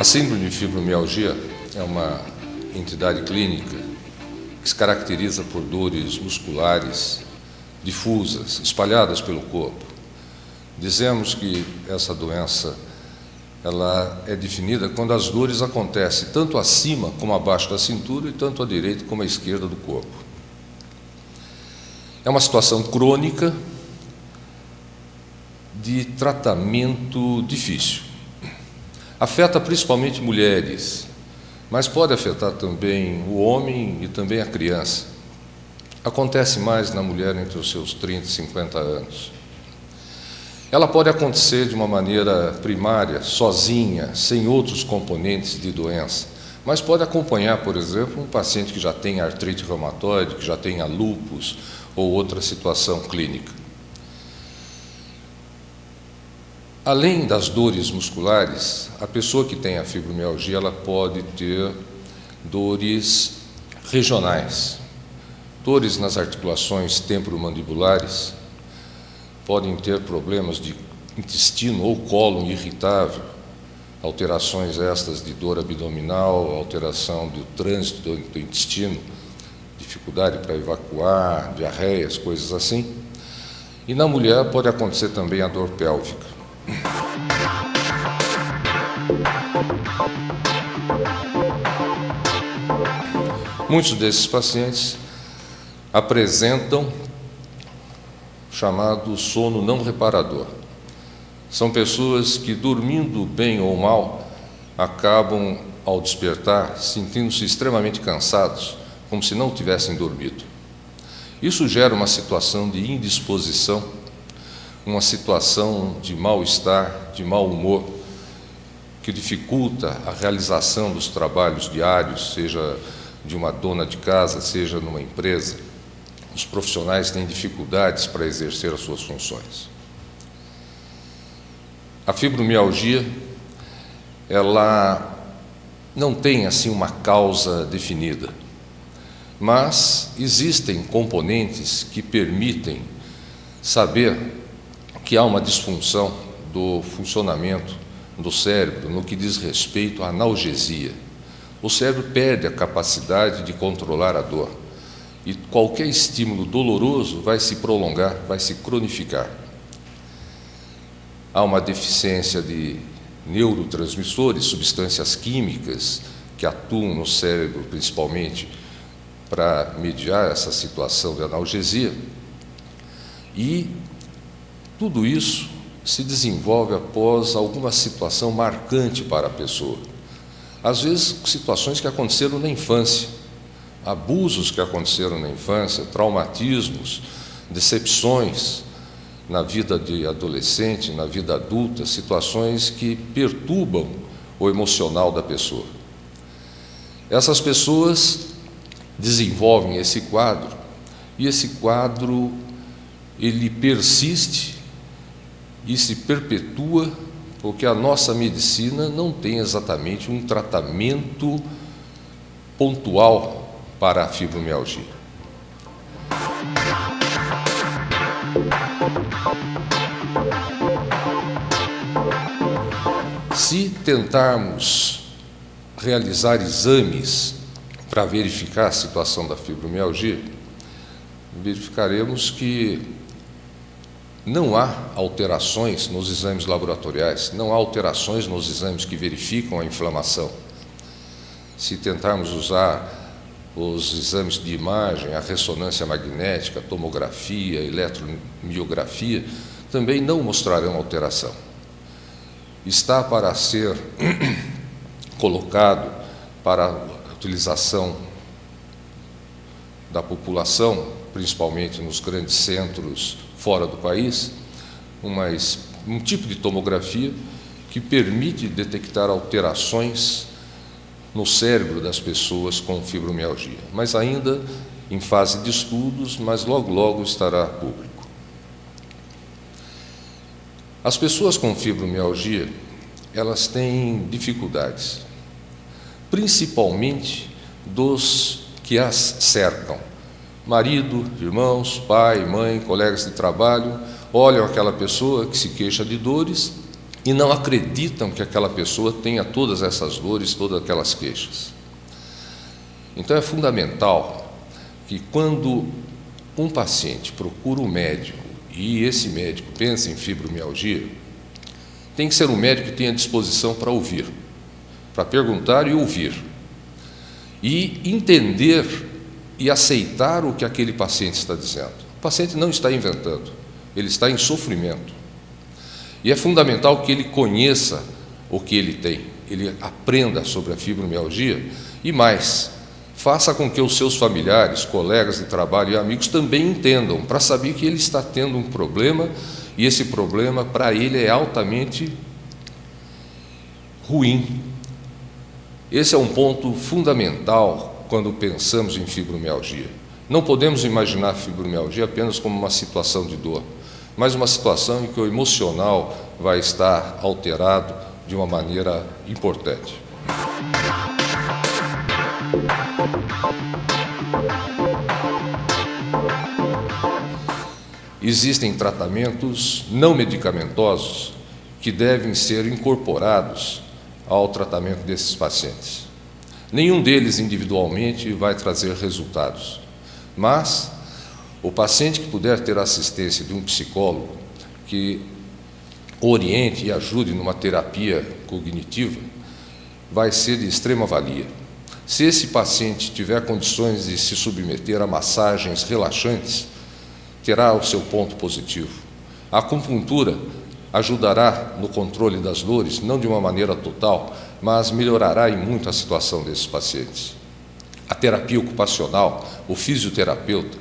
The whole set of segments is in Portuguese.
síndrome de fibromialgia é uma entidade clínica que se caracteriza por dores musculares difusas, espalhadas pelo corpo. Dizemos que essa doença ela é definida quando as dores acontecem tanto acima como abaixo da cintura e tanto à direita como à esquerda do corpo. É uma situação crônica de tratamento difícil. Afeta principalmente mulheres, mas pode afetar também o homem e também a criança. Acontece mais na mulher entre os seus 30 e 50 anos. Ela pode acontecer de uma maneira primária, sozinha, sem outros componentes de doença, mas pode acompanhar, por exemplo, um paciente que já tem artrite reumatoide, que já tenha lúpus ou outra situação clínica. Além das dores musculares, a pessoa que tem a fibromialgia ela pode ter dores regionais, dores nas articulações temporomandibulares, podem ter problemas de intestino ou cólon irritável, alterações estas de dor abdominal, alteração do trânsito do intestino, dificuldade para evacuar, diarreias, coisas assim. E na mulher pode acontecer também a dor pélvica. Muitos desses pacientes apresentam chamado sono não reparador. São pessoas que, dormindo bem ou mal, acabam, ao despertar, sentindo-se extremamente cansados, como se não tivessem dormido. Isso gera uma situação de indisposição, uma situação de mal-estar, de mau humor, que dificulta a realização dos trabalhos diários, seja de uma dona de casa, seja numa empresa. Os profissionais têm dificuldades para exercer as suas funções. A fibromialgia, ela não tem assim uma causa definida, mas existem componentes que permitem saber que há uma disfunção do funcionamento do cérebro no que diz respeito à analgesia. O cérebro perde a capacidade de controlar a dor e qualquer estímulo doloroso vai se prolongar, vai se cronificar. Há uma deficiência de neurotransmissores, substâncias químicas que atuam no cérebro principalmente para mediar essa situação de analgesia, e tudo isso se desenvolve após alguma situação marcante para a pessoa. Às vezes, situações que aconteceram na infância, abusos que aconteceram na infância, traumatismos, decepções na vida de adolescente, na vida adulta, situações que perturbam o emocional da pessoa. Essas pessoas desenvolvem esse quadro, e esse quadro ele persiste e se perpetua porque a nossa medicina não tem exatamente um tratamento pontual para a fibromialgia. Se tentarmos realizar exames para verificar a situação da fibromialgia, verificaremos que não há alterações nos exames laboratoriais, não há alterações nos exames que verificam a inflamação. Se tentarmos usar os exames de imagem, a ressonância magnética, a tomografia, a eletromiografia, também não mostrarão alteração. Está para ser colocado para a utilização da população, principalmente nos grandes centros fora do país, um tipo de tomografia que permite detectar alterações no cérebro das pessoas com fibromialgia, mas ainda em fase de estudos, mas logo estará público. As pessoas com fibromialgia, elas têm dificuldades, principalmente dos que as cercam. Marido, irmãos, pai, mãe, colegas de trabalho, olham aquela pessoa que se queixa de dores e não acreditam que aquela pessoa tenha todas essas dores, todas aquelas queixas. Então é fundamental que quando um paciente procura um médico e esse médico pensa em fibromialgia, tem que ser um médico que tenha disposição para ouvir, para perguntar e ouvir, e entender e aceitar o que aquele paciente está dizendo. O paciente não está inventando, ele está em sofrimento. E é fundamental que ele conheça o que ele tem, ele aprenda sobre a fibromialgia e mais, faça com que os seus familiares, colegas de trabalho e amigos também entendam, para saber que ele está tendo um problema e esse problema para ele é altamente ruim. Esse é um ponto fundamental quando pensamos em fibromialgia. Não podemos imaginar a fibromialgia apenas como uma situação de dor, mas uma situação em que o emocional vai estar alterado de uma maneira importante. Existem tratamentos não medicamentosos que devem ser incorporados ao tratamento desses pacientes. Nenhum deles individualmente vai trazer resultados, mas o paciente que puder ter assistência de um psicólogo que oriente e ajude numa terapia cognitiva vai ser de extrema valia. Se esse paciente tiver condições de se submeter a massagens relaxantes, terá o seu ponto positivo. A acupuntura ajudará no controle das dores, não de uma maneira total, mas melhorará em muito a situação desses pacientes. A terapia ocupacional, o fisioterapeuta,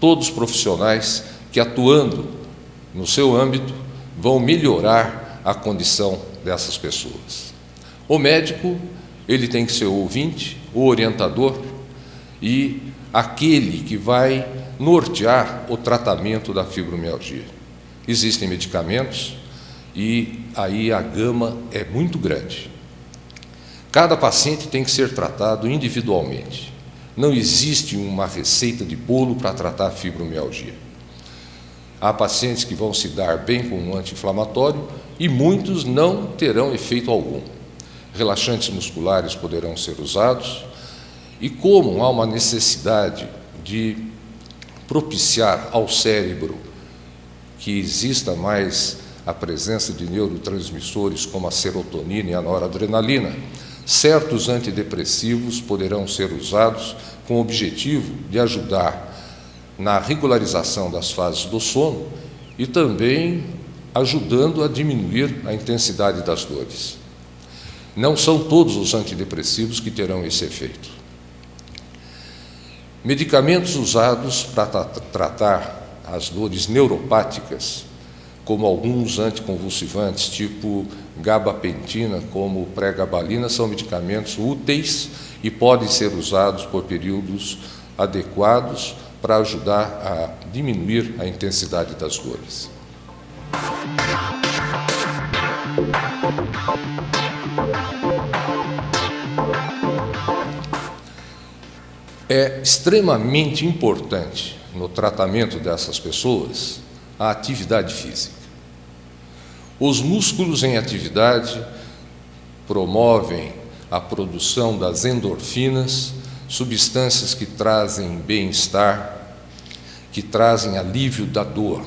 todos os profissionais que atuando no seu âmbito vão melhorar a condição dessas pessoas. O médico, ele tem que ser o ouvinte, o orientador e aquele que vai nortear o tratamento da fibromialgia. Existem medicamentos e aí a gama é muito grande. Cada paciente tem que ser tratado individualmente. Não existe uma receita de bolo para tratar a fibromialgia. Há pacientes que vão se dar bem com um anti-inflamatório e muitos não terão efeito algum. Relaxantes musculares poderão ser usados e como há uma necessidade de propiciar ao cérebro que exista mais a presença de neurotransmissores como a serotonina e a noradrenalina, certos antidepressivos poderão ser usados com o objetivo de ajudar na regularização das fases do sono e também ajudando a diminuir a intensidade das dores. Não são todos os antidepressivos que terão esse efeito. Medicamentos usados para tratar as dores neuropáticas, como alguns anticonvulsivantes, tipo gabapentina, como pregabalina, são medicamentos úteis e podem ser usados por períodos adequados para ajudar a diminuir a intensidade das dores. É extremamente importante no tratamento dessas pessoas a atividade física. Os músculos em atividade promovem a produção das endorfinas, substâncias que trazem bem-estar, que trazem alívio da dor.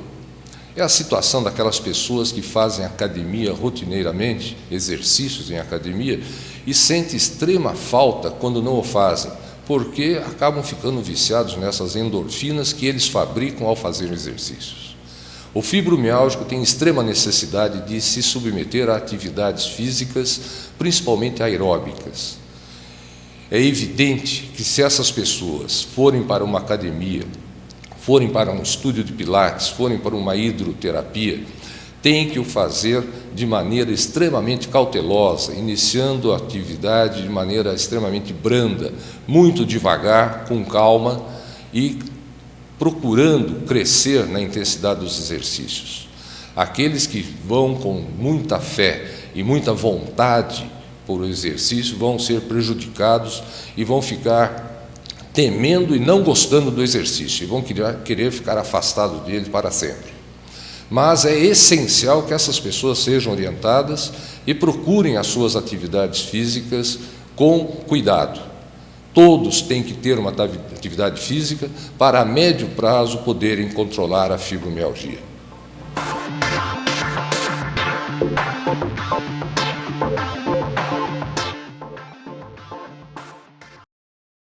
É a situação daquelas pessoas que fazem academia rotineiramente, exercícios em academia, e sentem extrema falta quando não o fazem, porque acabam ficando viciados nessas endorfinas que eles fabricam ao fazer exercícios. O fibromialgico tem extrema necessidade de se submeter a atividades físicas, principalmente aeróbicas. É evidente que se essas pessoas forem para uma academia, forem para um estúdio de pilates, forem para uma hidroterapia, têm que o fazer de maneira extremamente cautelosa, iniciando a atividade de maneira extremamente branda, muito devagar, com calma e procurando crescer na intensidade dos exercícios. Aqueles que vão com muita fé e muita vontade por exercício vão ser prejudicados e vão ficar temendo e não gostando do exercício, e vão querer ficar afastados dele para sempre. mas é essencial que essas pessoas sejam orientadas e procurem as suas atividades físicas com cuidado. Todos têm que ter uma atividade física para, a médio prazo, poderem controlar a fibromialgia.